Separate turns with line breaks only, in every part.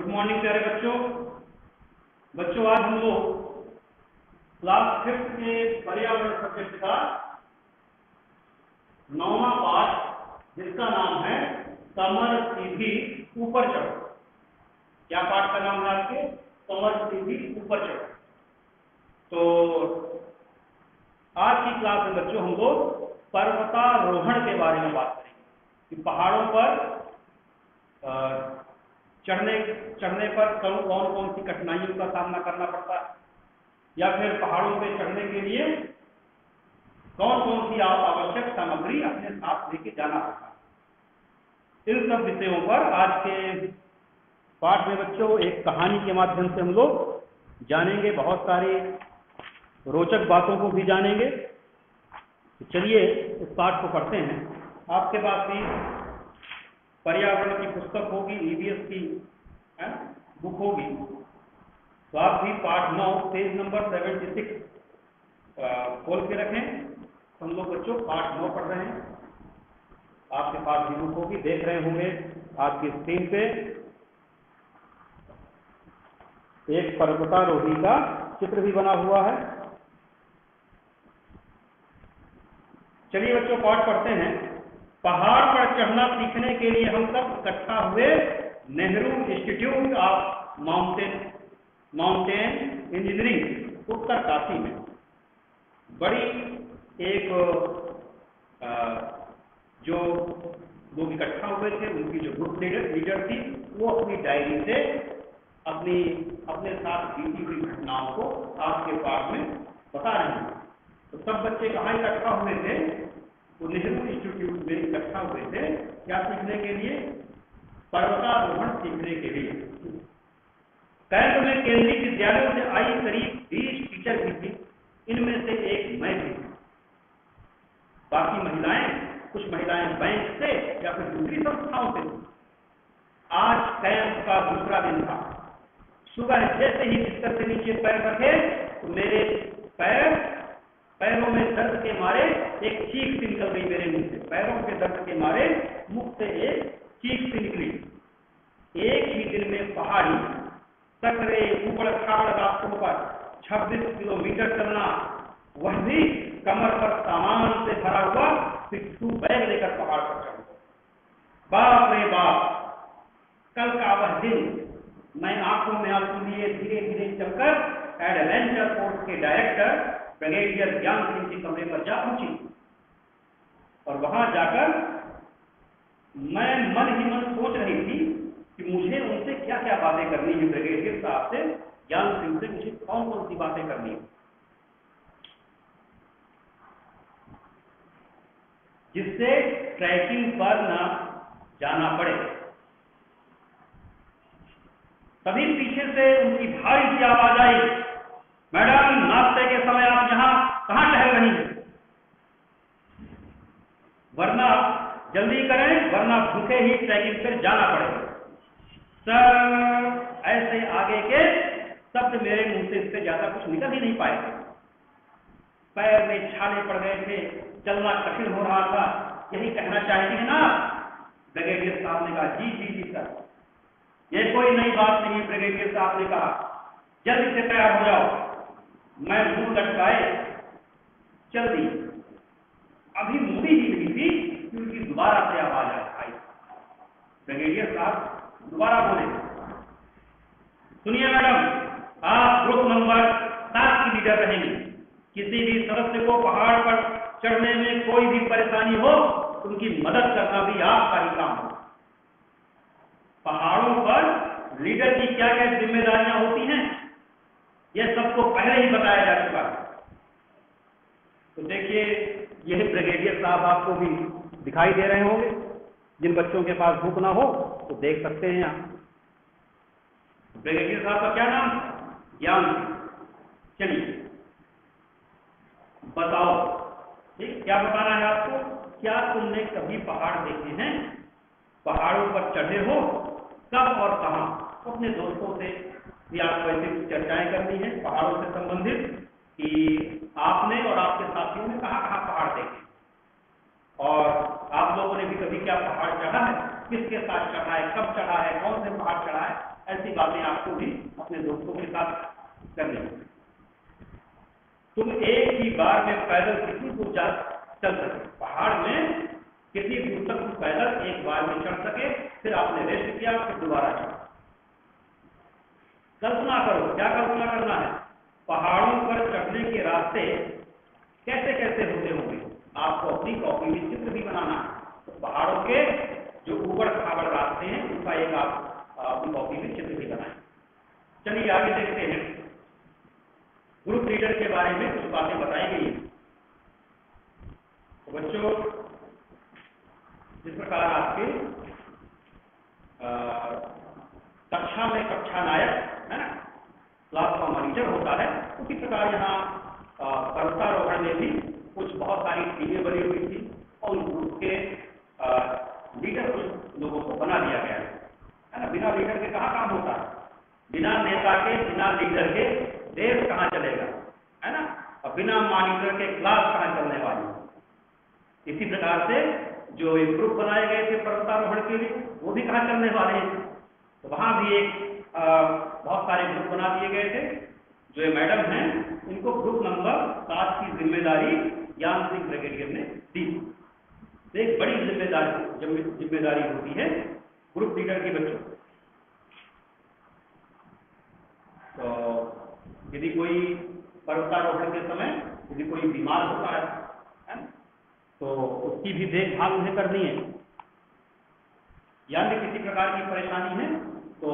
Good morning प्यारे बच्चों। आज हम लोग क्लास 5th के पर्यावरण सब्जेक्ट का 9वां पाठ, जिसका नाम है कमर सीधी ऊपर चढ़ो। क्या पाठ का नाम है आपके? कमर सीधी ऊपर चढ़ो। तो आज की क्लास में बच्चों हम लोग पर्वतारोहण के बारे में बात करेंगे कि पहाड़ों पर चढ़ने पर कौन कौन सी कठिनाइयों का सामना करना पड़ता है, या फिर पहाड़ों पे चढ़ने के लिए कौन कौन सी आवश्यक सामग्री अपने साथ लेके जाना पड़ता है। इन सब विषयों पर आज के पाठ में बच्चों एक कहानी के माध्यम से हम लोग जानेंगे, बहुत सारी रोचक बातों को भी जानेंगे। तो चलिए इस पाठ को पढ़ते हैं। आपके पास भी पर्यावरण की पुस्तक होगी, ईवीएस की बुक होगी, तो आप भी पाठ 9 पेज नंबर 76 खोल के रखें। हम लोग बच्चों पाठ 9 पढ़ रहे हैं। आपके पास भी बुक होगी, देख रहे होंगे आपकी स्क्रीन पे एक पर्वतारोही का चित्र भी बना हुआ है। चलिए बच्चों पाठ पढ़ते हैं। पहाड़ पर चढ़ना सीखने के लिए हम सब इकट्ठा हुए Nehru institute of mountain engineering Uttarkashi में। बड़ी एक जो लोग इकट्ठा हुए थे, उनकी जो ग्रुप लीडर थी, वो अपनी डायरी से अपने साथ बीती हुई घटनाओं को आपके पाठ में बता रहे हैं। तो सब बच्चे कहाँ इकट्ठा हुए थे? तो नेहरू इंस्टीट्यूट में इकट्ठा हुए थे। क्या सीखने के लिए? पर्वतारोहण सीखने के लिए। कैंप में केंद्रीय विद्यालयों से आई करीब 20 टीचर भी थी। इनमें से एक मैं भी। बाकी कुछ महिलाएं बैंक से या फिर दूसरी संस्थाओं से थी। आज कैंप का दूसरा दिन था। सुबह जैसे ही बिस्तर से नीचे पैर रखे तो मेरे पैरों में दर्द के मारे एक चीख सी निकल गई मेरे मुंह से। पैरों के दर्द के मारे मुख से एक चीख सी निकली। एक ही दिन में पहाड़ी सकरे ऊबड़ खाबड़ रास्तों पर 26 किलोमीटर चलना, वह भी कमर पर सामान से भरा हुआ पिट्ठू बैग लेकर पहाड़ पर चढ़। बाप रे बाप! कल का वह दिन! मैं आंखों में आंसू लिए धीरे धीरे चलकर एडवेंचर फोर्स के डायरेक्टर ब्रिगेडियर ज्ञान सिंह के कमरे पर जा पहुंची। और वहां जाकर मैं मन ही मन सोच रही थी कि मुझे उनसे क्या क्या बातें करनी है। ब्रिगेडियर साहब से, ज्ञान सिंह से मुझे कौन कौन सी बातें करनी है, जिससे ट्रैकिंग पर ना जाना पड़े। तभी पीछे से उनकी भारी सी आवाज आई, मैडम नाश्ते के समय आप यहाँ कहाँ टहल रही हैं? वरना जल्दी करें, वरना भूखे ही ट्रैकिंग पर जाना पड़ेगा। सर, ऐसे आगे के शब्द मेरे मुंह से इससे ज्यादा कुछ निकल ही नहीं पाए थे। पैर में छाले पड़ गए थे, चलना कठिन हो रहा था। यही कहना चाहती है ना? ब्रिगेडियर साहब ने कहा, जी जी जी सर, ये कोई नई बात नहीं। ब्रिगेडियर साहब ने कहा, जल्दी से तैयार हो जाओ। मैं मुंह लटकाए चल दी। अभी मुड़ी ही नहीं थी कि उनकी दोबारा से आवाज आई। ब्रिगेडियर साहब दोबारा बोले, सुनिए मैडम, आप ग्रुप नंबर 7 की लीडर रहेंगी। किसी भी सदस्य को पहाड़ पर चढ़ने में कोई भी परेशानी हो, उनकी मदद करना भी आपका ही काम हो। पहाड़ों पर लीडर की क्या क्या जिम्मेदारियां होती हैं, यह सबको पहले ही बताया जा चुका है। तो देखिए, यह ब्रिगेडियर साहब आपको भी दिखाई दे रहे होंगे। जिन बच्चों के पास बुक ना हो तो देख सकते हैं यहाँ। ब्रिगेडियर साहब का क्या नाम? ज्ञान। चलिए बताओ, ठीक, क्या बताना है आपको? क्या तुमने कभी पहाड़ देखे हैं? पहाड़ों पर चढ़े हो? कब और कहां? अपने दोस्तों से भी आपको ऐसी चर्चाएं करनी है पहाड़ों से संबंधित कि आपने और आपके साथियों ने कहां कहां पहाड़ देखे, और आप लोगों ने भी कभी क्या पहाड़ चढ़ा है, किसके साथ चढ़ा है, कब चढ़ा है, कौन से पहाड़ चढ़ा है, ऐसी बातें आपको भी अपने दोस्तों के साथ करनी है। तुम एक ही बार में पैदल कितनी दूर चल सके, पहाड़ में कितनी दूर तक तुम पैदल एक बार में चढ़ सके, फिर आपने रेस्ट किया, फिर दोबारा चढ़ा। कल्पना करो, क्या कल्पना करना है, पहाड़ों पर चढ़ने के रास्ते कैसे कैसे होते होंगे। आपको अपनी कॉपी में चित्र भी बनाना है। तो पहाड़ों के जो ऊबड़ खाबड़ रास्ते हैं उनका एक आप अपनी कॉपी में चित्र भी बनाएं। चलिए आगे देखते हैं। ग्रुप लीडर के बारे में कुछ बातें बताई गई हैं। तो बच्चों, जिस प्रकार आपके कक्षा में कक्षा नायक है ना, क्लास का मॉनिटर होता है, उसी प्रकार यहाँ पर्वतारोहण में भी कुछ बहुत सारी टीमें बनी हुई थी और उन ग्रुप के लीडर कुछ लोगों को बना दिया गया है ना। बिना लीडर के कहाँ काम होता है, बिना नेता के, बिना लीडर के देश कहाँ चलेगा, है ना, और बिना मॉनिटर के क्लास कहाँ चलने वाली। इसी प्रकार से जो एक ग्रुप बनाए गए थे पर्वतारोहण के लिए, वो भी कहाँ चलने वाले हैं। तो वहां भी एक बहुत सारे ग्रुप बना दिए गए थे। जो ये मैडम हैं, इनको ग्रुप नंबर 7 की जिम्मेदारी ज्ञान सिंह ब्रिगेडियर ने दी। तो एक बड़ी जिम्मेदारी होती है ग्रुप लीडर की बच्चों। तो यदि कोई पर्वतारोहण के समय यदि कोई बीमार होता है तो उसकी भी देखभाल उन्हें करनी है, या किसी प्रकार की परेशानी है तो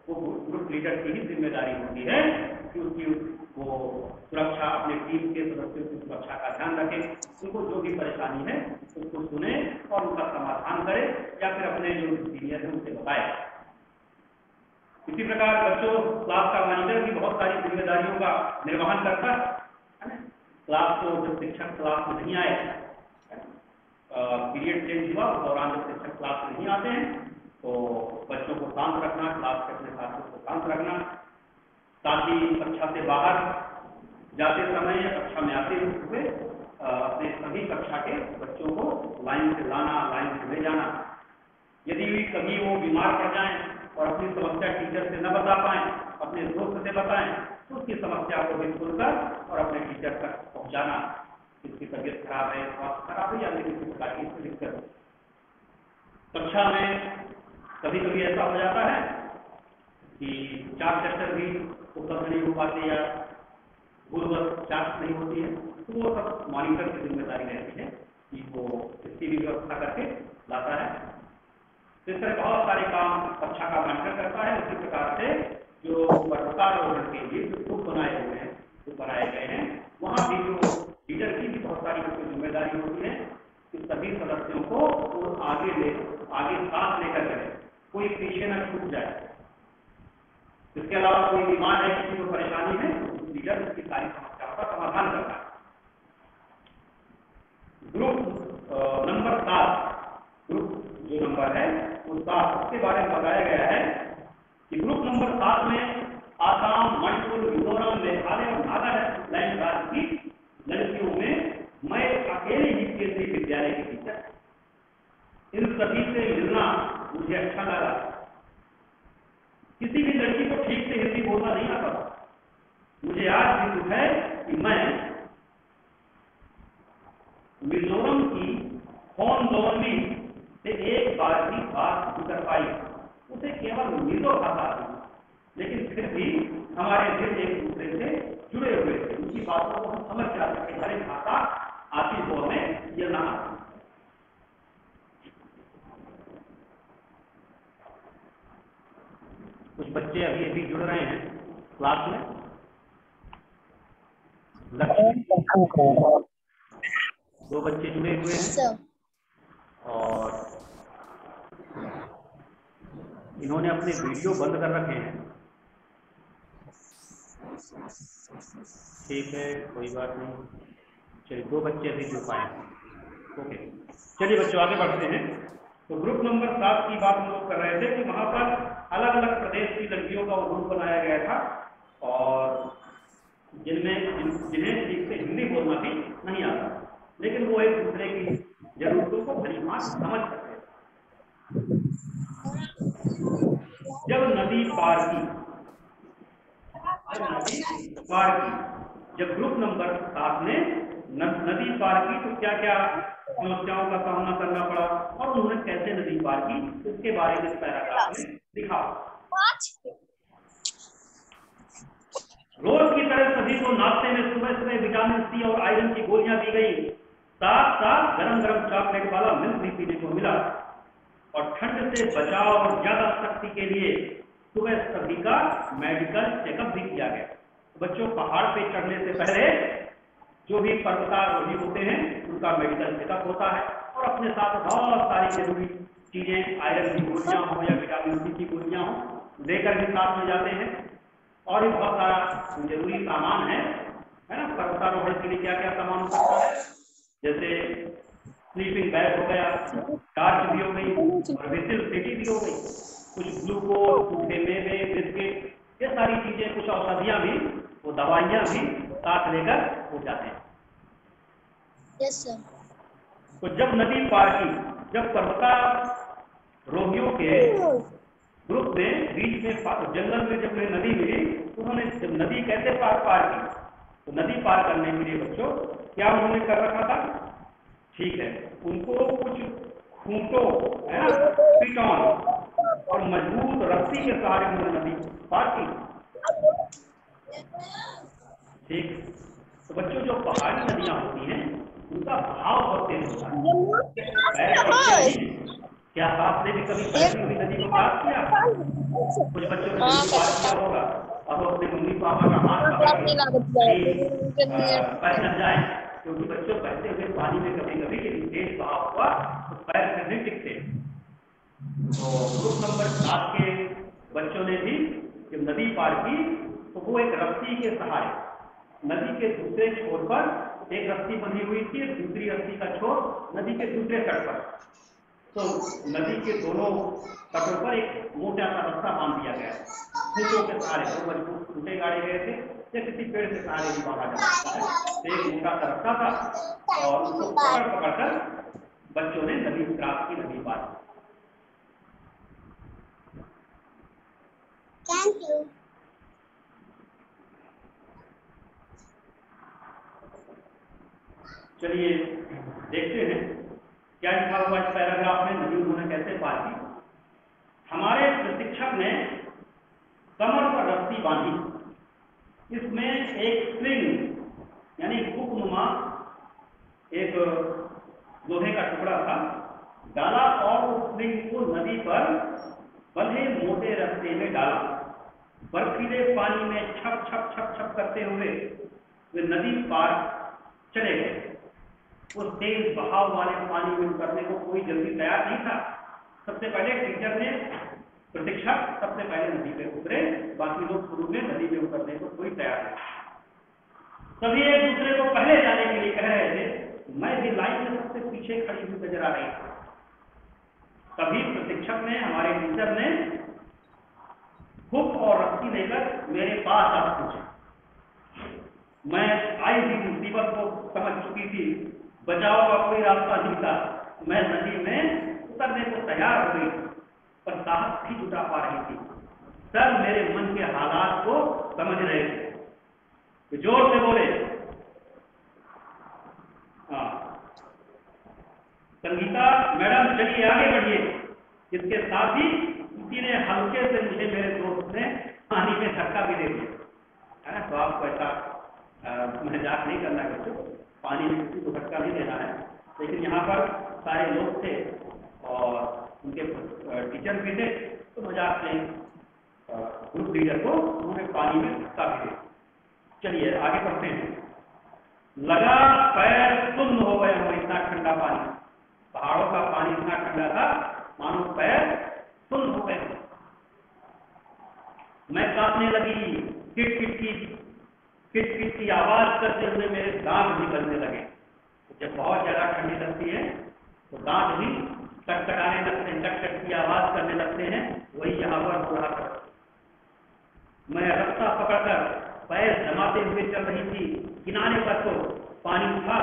वो ग्रुप लीडर की ही जिम्मेदारी होती है कि उसकी वो सुरक्षा, अपने टीम के सदस्यों की सुरक्षा का ध्यान रखे, उनको जो भी परेशानी है उसको सुने और उनका समाधान करे, या फिर अपने जो सीनियर है उनसे बताए। इसी प्रकार बच्चों, क्लास का मॉनिटर भी बहुत सारी जिम्मेदारियों का निर्वहन करता है। क्लास को जब शिक्षक क्लास में नहीं आए, पीरियड चेंज हुआ, उस दौरान जब शिक्षक क्लास में नहीं आते हैं तो बच्चों को शांत रखना, क्लास के अपने साथियों को शांत रखना, साथ ही कक्षा से बाहर जाते समय या कक्षा में आते हुए अपने सभी कक्षा के बच्चों को लाइन से लाना, लाइन से ले जाना। यदि कभी वो बीमार पड़ जाएं और अपनी समस्या टीचर से न बता पाएं, अपने दोस्त से बताएं, तो उसकी समस्या को भी सुनकर और अपने टीचर तक पहुंचाना। इसकी तबीयत खराब है, स्वास्थ्य खराब है, या किसी प्रकार की दिक्कत। कक्षा में कभी कभी ऐसा हो जाता है कि 4 चैप्टर भी उपलब्ध नहीं हो पाते या पूर्ववत जांच नहीं होती है, तो वो सब मॉनिटर की जिम्मेदारी रहती है कि वो इसकी भी व्यवस्था करके लाता है। इस तरह बहुत सारे काम कक्षा का मॉनिटर करता है। उसी प्रकार से जो पर्वतारोहण के लिए जो ग्रुप बनाए हुए हैं, जो बनाए गए हैं, वहाँ भी जो लीडर की भी बहुत सारी जिम्मेदारी होती है कि सभी सदस्यों को आगे साथ लेकर चले, कोई पीछे न छूट जाए। इसके अलावा कोई बीमार है, किसी को परेशानी है, लीडर उसकी सारी समस्याओं का समाधान करता है। ग्रुप नंबर 7, ग्रुप जो नंबर है वो 7, उसके बारे में बताया गया है कि ग्रुप नंबर 7 में आसाम, मणिपुर, मिजोरम, मेघालय और नागालैंड राज्य की लड़कियों में मैं अकेले ही केंद्रीय विद्यालय की टीचर। इन सभी से मिलना मुझे अच्छा लगा। किसी भी लड़की को ठीक से हिंदी बोलना नहीं आता। मुझे आज भी दुख है कि मैं मिजोरम की खोनदोरमी से एक बार भी बात नहीं कर पाई। उसे केवल मिजो भाषा थी, लेकिन फिर भी हमारे दिल एक दूसरे से जुड़े हुए थे। उनकी बातों को हम समझ जाते थे, हर एक भाषा आती तो हमें यह ना आती। कुछ बच्चे अभी अभी जुड़ रहे हैं क्लास में। दो बच्चे जुड़े हुए हैं और इन्होंने अपने वीडियो बंद कर रखे हैं। ठीक है, कोई बात नहीं। चलिए, 2 बच्चे अभी जुड़ पाए। ओके, चलिए बच्चों आगे बढ़ते हैं। तो ग्रुप नंबर 7 की बात हम लोग कर रहे थे कि वहां पर अलग अलग प्रदेश की लड़कियों का ग्रुप बनाया गया था और जिन्हें ठीक से हिंदी बोलना भी नहीं आता, लेकिन वो एक दूसरे की जरूरतों को भलीभांति समझ सकते थे। जब नदी पार की, जब ग्रुप नंबर 7 ने नदी पार की तो क्या क्या समस्याओं का सामना करना पड़ा और उन्होंने कैसे नदी पार की, इसके बारे में इस पैराग्राफ में लिखा। रोज की तरह सभी को नाश्ते में सुबह सुबह विटामिन सी और आयरन की गोलियां दी गई। साथ साथ गरम गरम चॉकलेट वाला मिल्क भी पीने को मिला और ठंड से बचाव और ज्यादा शक्ति के लिए सुबह सभी का मेडिकल चेकअप भी किया गया। बच्चों, पहाड़ पे चढ़ने से पहले जो भी पर्वतारोही होते हैं उनका मेडिकल चेकअप होता है और अपने साथ बहुत सारी जरूरी चीजें, आयरन की गोलियां हो या विटामिन सी की गोलियां हो, लेकर भी साथ में जाते हैं। और भी बहुत सारा जरूरी सामान है ना। पर्वतारोहण के लिए क्या क्या सामान हो सकता है, जैसे स्लीपिंग बैग हो गया, टार्च भी हो गई और विजिल पेटी भी हो गई, कुछ ग्लूकोज, सूखे मेवे, बिस्किट, ये सारी चीजें, कुछ औषधियां भी, वो दवाइयां भी साथ लेकर हो जाते हैं।
Yes sir.
तो जब नदी पार की, जब पर्वतारोहियों के ग्रुप में बीच में जंगल में जब नदी मिली तो उन्होंने जब नदी कैसे पार की, तो नदी पार करने के लिए बच्चों क्या उन्होंने कर रखा था, ठीक है, उनको कुछ खूंटों, है ना, पिटौन और मजबूत रस्सी के सहारे उन्होंने नदी पार की। ठीक। तो बच्चों, जो पहाड़ी नदियां होती हैं उनका बहाव बहुत तेज होता है। क्या आपने भी कभी बहती हुई नदी को पार किया? कुछ बच्चों ने नदी पार किया होगा, अब अपने मम्मी पापा का हाथ पैर न जाए, क्योंकि बच्चों बहते हुए पानी में कभी कभी यदि तेज बहाव हुआ तो पैर से नहीं टिकते। तो ग्रुप नंबर 7 के बच्चों ने भी जब नदी पार की तो वो एक रस्सी के सहारे नदी के दूसरे छोर पर एक रस्सी बंधी हुई थी, दूसरी रस्सी का छोर नदी के दूसरे तट पर। तो नदी के दोनों तटों पर एक मोटा सा रस्सा बांध दिया गया, खूंटों के सहारे, वो मजबूत खूंटे गाड़े गए थे या किसी पेड़ के सहारे भी बांधा जा सकता है। एक मोटा सा रस्सा था और उसको पकड़ कर बच्चों ने नदी क्रॉस की, नदी पार की।
Thank you.
चलिए देखते हैं क्या लिखा हुआ इस पैराग्राफ में, नदी उन्होंने कैसे पार की। हमारे प्रशिक्षक ने कमर पर रस्सी बांधी, इसमें एक स्प्रिंग यानी हुकनुमा एक लोहे का टुकड़ा था डाला और उस स्प्रिंग को नदी पर बंधे मोटे रस्ते में डाला। बर्फीले पानी में छप छप छप छप करते हुए वे नदी पार चले गए। उस तेज बहाव वाले पानी में उतरने को कोई जल्दी तैयार नहीं था। सबसे पहले टीचर ने, प्रशिक्षक सबसे पहले नदी पे उतरे, बाकी लोग शुरू में नदी में उतरने को कोई तैयार नहीं। सभी एक दूसरे को पहले जाने के लिए कह रहे थे। मैं भी लाइन में सबसे पीछे खड़ी हुई नजर आ रही थी। तभी प्रशिक्षक ने, हमारे टीचर ने हुक और रस्सी लेकर मेरे पास आ पूछा। मैं आई भी मुसीबत को समझ चुकी थी, बचाव का कोई रास्ता नहीं था। मैं नदी में उतरने को तैयार हो गई पर साहस भी जुटा पा रही थी। सर मेरे मन के हालात को समझ रहे थे, तो जोर से बोले, हाँ संगीता मैडम चलिए आगे बढ़िए। इसके साथ ही किसी ने हल्के से मुझे, मेरे दोस्त ने पानी में धक्का भी दे दिया, है ना। तो आपको ऐसा मजाक नहीं करना है बच्चों, पानी में किसी को धक्का नहीं देना है। लेकिन यहाँ पर सारे लोग थे और उनके टीचर भी थे, तो मजाक में ग्रुप लीडर को उन्होंने पानी में धक्का भी दिया। चलिए आगे बढ़ते हैं। लगा पैर सुन्न हो गए हो, इतना ठंडा पानी, पहाड़ों का पानी इतना ठंडा था मानो पैर सुन्न हो गए। मैं कांपने लगी, किट की आवाज करते हुए मेरे दांत निकलने लगे। जब बहुत ज्यादा ठंडी लगती है तो दांत भी टकटकाने लगते हैं, टक की आवाज करने लगते हैं। वही यहाँ पर हो रहा था। मैं रास्ता पकड़कर पैर जमाते हुए चल रही थी। किनारे पर तो पानी था,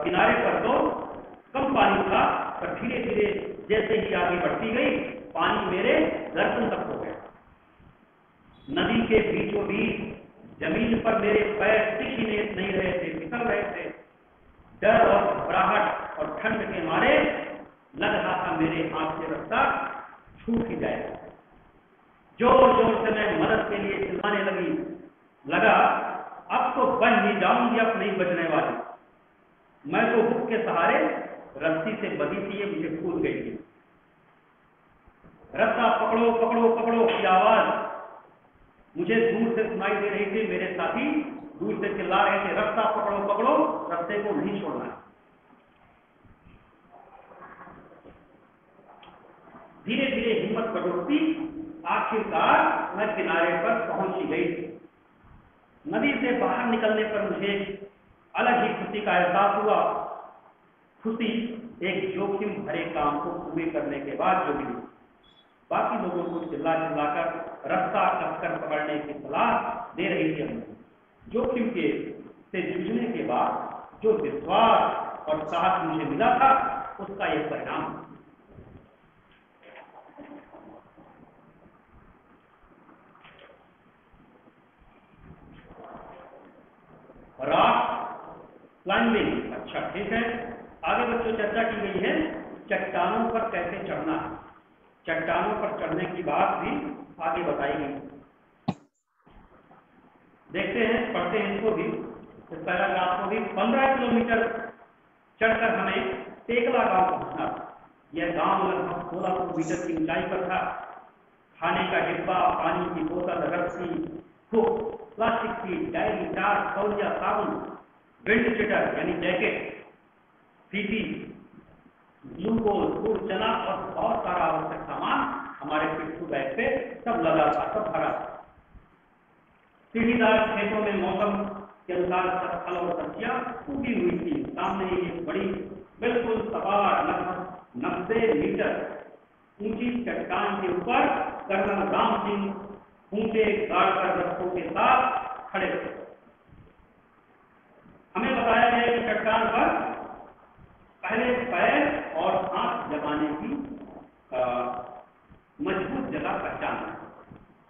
किनारे पर तो कम पानी था, पर धीरे धीरे जैसे ही आगे बढ़ती गई पानी मेरे गर्दन तक हो गया। नदी के बीचों बीच जमीन पर मेरे पैर टिक ही नहीं रहे थे, फिसल रहे थे। डर और घबराहट और ठंड के मारे लग रहा था मेरे हाथ से रास्ता छूट ही जाएगा। जोर जोर से मैं मदद के लिए चिल्लाने लगा अब तो बच ही जाऊंगी, अब नहीं बचने वाली। मैं तो हुक के सहारे रस्सी से बंधी थी, ये मुझे कूद गई थी। रास्ता पकड़ो पकड़ो पकड़ो की आवाज मुझे दूर से सुनाई दे रही थी। मेरे साथी दूर से चिल्ला रहे थे, रास्ता पकड़ो पकड़ो, रास्ते को नहीं छोड़ना है। धीरे धीरे हिम्मत बढ़ोतरी आखिरकार मैं किनारे पर पहुंच ही गई। नदी से बाहर निकलने पर मुझे अलग ही खुशी का एहसास हुआ। खुशी एक जोखिम भरे काम को पूरे करने के बाद जो मिली। बाकी लोगों को चिल्ला चिल्लाकर रास्ता कसकर पकड़ने की सलाह दे रही थी। हमने जोखिम के से जूझने के बाद जो विश्वास और साहस मुझे मिला था, उसका यह परिणाम। रॉक क्लाइंबिंग, अच्छा ठीक है। आगे बच्चों चर्चा की गई है चट्टानों पर कैसे चढ़ना है। चट्टानों पर चढ़ने की बात भी आगे बताई गई। देखते हैं, पढ़ते हैं इसको भी, इस पैराग्राफ को भी। 15 किलोमीटर चढ़कर हमें टेकला गांव पहुंचना। यह गांव लगभग 1600 मीटर की ऊंचाई पर था। खाने का डिब्बा, पानी की बोतल, रस्सी, हुक, प्लास्टिक की डायरी, टार्च, तौलिया, साबुन, विंड शीटर यानी जैकेट, सीटी, ग्लूकोज, गुड़, चना और बहुत सारा आवश्यक सामान हमारे पिट्ठू बैग पे सब लगा था, सब भरा। सीढ़ीदार खेतों में मौसम के अनुसार सब फल और सब्जियां उगी हुई थी। सामने एक बड़ी बिल्कुल सपाट लगभग 90 मीटर ऊंची चट्टान के ऊपर कर्नल राम सिंह ऊंचे गाड़कर रस्सों के साथ खड़े थे। हमें बताया गया कि चट्टान पर पहले पैर और हाथ जमाने की मजबूत जगह पहचान।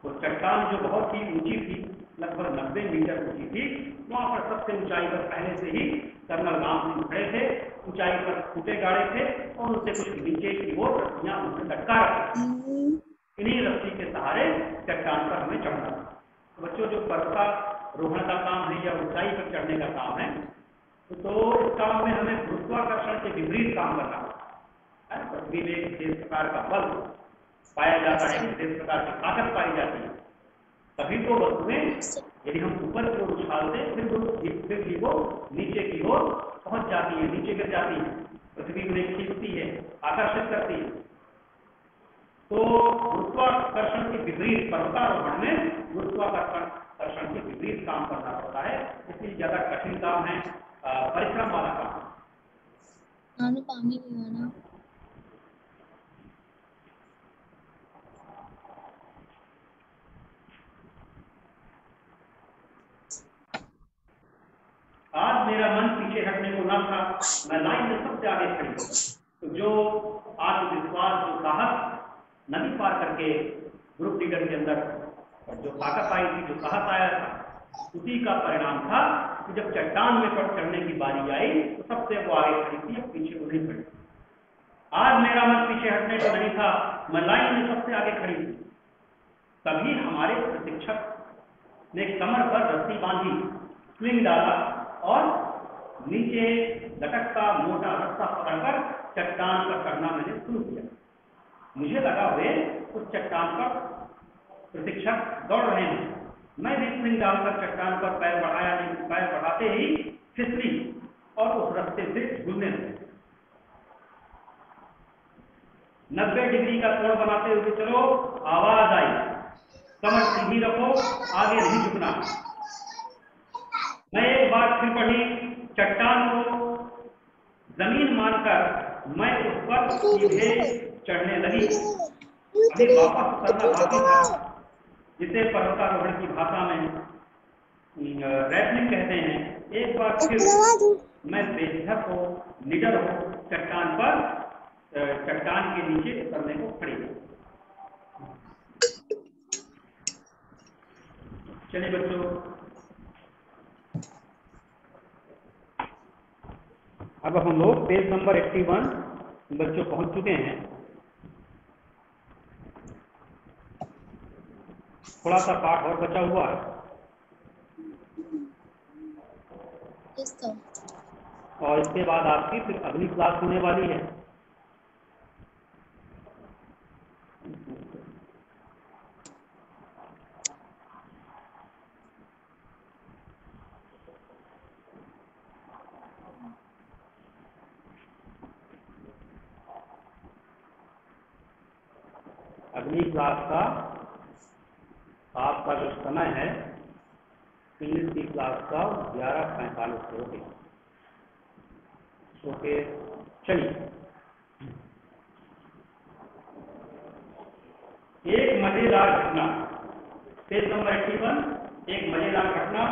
वो चट्टान जो बहुत ही ऊंची थी, लगभग 90 मीटर ऊंची थी, वहां पर सबसे ऊंचाई पर पहले से ही कर्नल राम सिंह खड़े थे। ऊंचाई पर खूंटे गाड़े थे और उससे कुछ नीचे की ओर रस्सियां उन्हें लटका रखी। इन्हीं रस्सी के सहारे चट्टान पर हमें चढ़ना। तो बच्चों जो पर्वतारोहण का काम है या ऊंचाई पर चढ़ने का काम है, तो इस काम में हमें गुरुत्वाकर्षण के विपरीत काम करना होता है। पृथ्वी में एक विशेष प्रकार का बल पाया जाता है, विशेष प्रकार की ताकत पाई जाती है। तभी तो वस्तुएं यदि हम ऊपर की ओर उछालते फिर भी वो नीचे की ओर पहुंच जाती है, नीचे गिर जाती है। पृथ्वी उन्हें खींचती है, आकर्षित करती है। तो गुरुत्वाकर्षण के विपरीत पर्वतारोहण में गुरुत्वाकर्षण के विपरीत काम करना पड़ता है, इसलिए ज्यादा कठिन काम है, परिश्रम वाला काम। आज मेरा मन पीछे हटने को न था। मैं लाइन में सबसे आगे खड़ी हूँ। तो जो आत्मविश्वास, जो साहस नदी पार करके ग्रुप लीडर के अंदर जो ताकत आई थी, जो साहस आया था, उसी का परिणाम था कि जब चट्टान में पर चढ़ने की बारी आई तो सबसे वो आगे खड़ी थी, अब पीछे वो नहीं खड़ी। आज मेरा मन पीछे हटने को नहीं था, मैं लाइन में सबसे आगे खड़ी थी। तभी हमारे प्रशिक्षक ने कमर पर रस्सी बांधी, स्विंग डाला और नीचे लटकता मोटा रस्सा पकड़कर चट्टान पर चढ़ना मैंने शुरू किया। मुझे लगा वे उस चट्टान पर प्रशिक्षक दौड़ रहे हैं। मैं भी स्विंग डालकर चट्टान पर पैर बढ़ाया, नहीं पैर बढ़ाते ही फिसली और उस रास्ते से झूलने लगे। 90 डिग्री का कोण बनाते हुए चलो, आवाज आई, कमर सीधी रखो, आगे नहीं झुकना। मैं एक बार फिर पढ़ी, चट्टान को जमीन मानकर मैं उस पर सीधे चढ़ने लगी। अभी वापस उतरना बाकी था, जिसे पर्वतारोहण की भाषा में रैपलिंग कहते हैं। एक बार फिर मैं बेझिझक हो, निडर हो, चट्टान पर चट्टान के नीचे उतरने को खड़ी हूँ। चलिए बच्चों, अब हम लोग पेज नंबर 81 बच्चों पहुंच चुके हैं। थोड़ा सा पाठ और बचा हुआ है।
Yes sir.
और इसके बाद आपकी फिर अगली क्लास होने वाली है। अगली क्लास का आपका जो समय है इंग्लिश की क्लास का 11:45 से होगी। ओके, चलिए। एक मजेदार घटना, पेज नंबर 81, एक मजेदार घटना,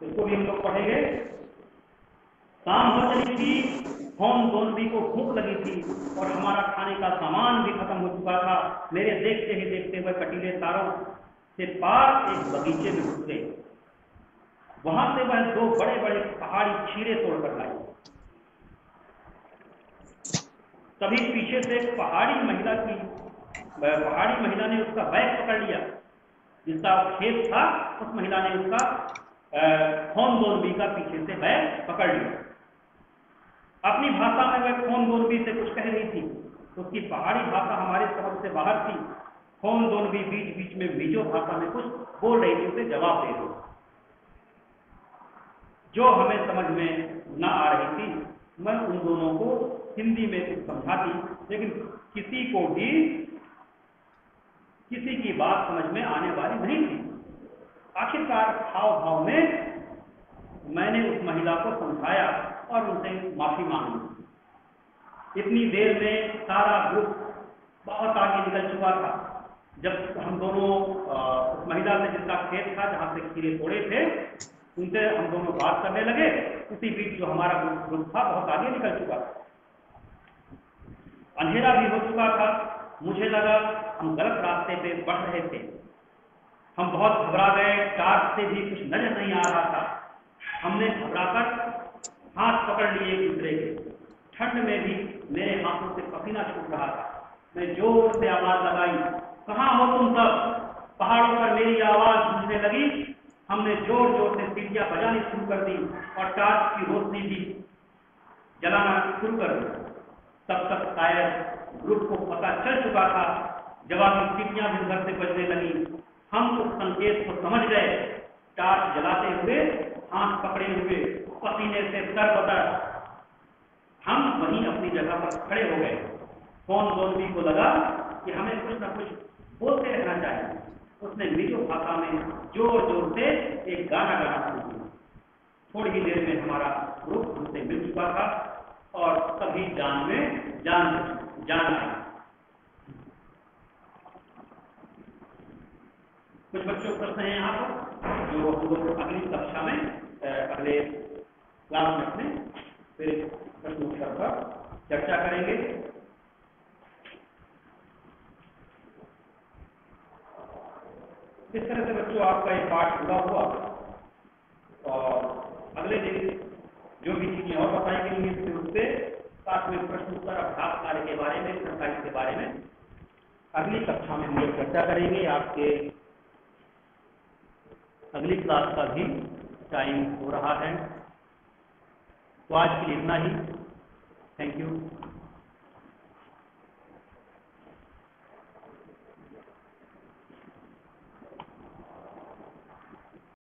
इसको भी हम लोग पढ़ेंगे। शाम हो चली थी, दोनों को भूख लगी थी और हमारा खाने का सामान भी खत्म हो चुका था। मेरे देखते ही देखते हुए कटीले तारों से पार एक बगीचे में घुस गए। वहां से वह 2 बड़े बड़े पहाड़ी चीरे तोड़कर लाई। तभी पीछे से पहाड़ी महिला ने उसका बैग पकड़ लिया। जिसका खेत था उस महिला ने उसका खोन का पीछे से बैग पकड़ लिया। अपनी भाषा में वह खोन से कुछ कह रही थी। उसकी पहाड़ी भाषा हमारे समझ से बाहर थी। खोन बीच बीच में मिजो भाषा में कुछ बोल रही थी, उसे जवाब दे रही, जो हमें समझ में न आ रही थी। मैं उन दोनों को हिंदी में कुछ समझाती, लेकिन किसी की बात समझ में आने वाली नहीं थी। आखिरकार हाव भाव में मैंने उस महिला को समझाया और उनसे माफी मांगी। इतनी देर में सारा ग्रुप बहुत आगे निकल चुका था। जब हम दोनों उस महिला से, जिसका खेत था जहां से खीरे तोड़े थे, उनसे हम दोनों बात करने लगे। उसी बीच जो हमारा ग्रुप था बहुत आगे निकल चुका था। अंधेरा भी हो चुका था। मुझे लगा हम गलत रास्ते पे बढ़ रहे थे। हम बहुत घबरा गए। टार्च से भी कुछ नजर नहीं आ रहा था। हमने घबराकर हाथ पकड़ लिए एक दूसरे के। ठंड में भी मेरे हाथों से पसीना छूट रहा था। मैं जोर से आवाज लगाई, कहाँ हो तुम सब? पहाड़ों पर मेरी आवाज गूंजने लगी। हमने जोर जोर से सीटियां बजानी शुरू कर दी और टार्च की रोशनी भी जलाना शुरू कर दी। तब तक शायद ग्रुप को पता चल चुका था। जवाबी सीटियां भी घर से बजने लगी। हम उस संकेत को समझ गए। टार्च जलाते हुए, हाथ पकड़े हुए, पसीने से तरबतर हम वहीं अपनी जगह पर खड़े हो गए। खोन को लगा कि हमें कुछ न कुछ बोलते रहना चाहिए। उसने मिजो भाषा में जोर जोर से एक गाना गाना शुरू किया। थोड़ी ही देर में हमारा ग्रुप हमसे मिल चुका था और सभी जान में जान आई। कुछ बच्चों को प्रश्न है यहाँ पर, जो हम लोग अगली कक्षा में अगले क्लास में अपने फिर प्रश्न उत्तर पर चर्चा करेंगे। इस तरह से बच्चों आपका ये पाठ पूरा हुआ और अगले दिन जो भी चीजें और बताई गई हैं फिर उससे साथ में प्रश्न उत्तर अभ्यास कार्य के बारे में, सरकारी के बारे में अगली कक्षा में हम लोग चर्चा करेंगे। आपके अगली क्लास का भी टाइम हो रहा है। तो आज के लिए इतना ही। Thank you.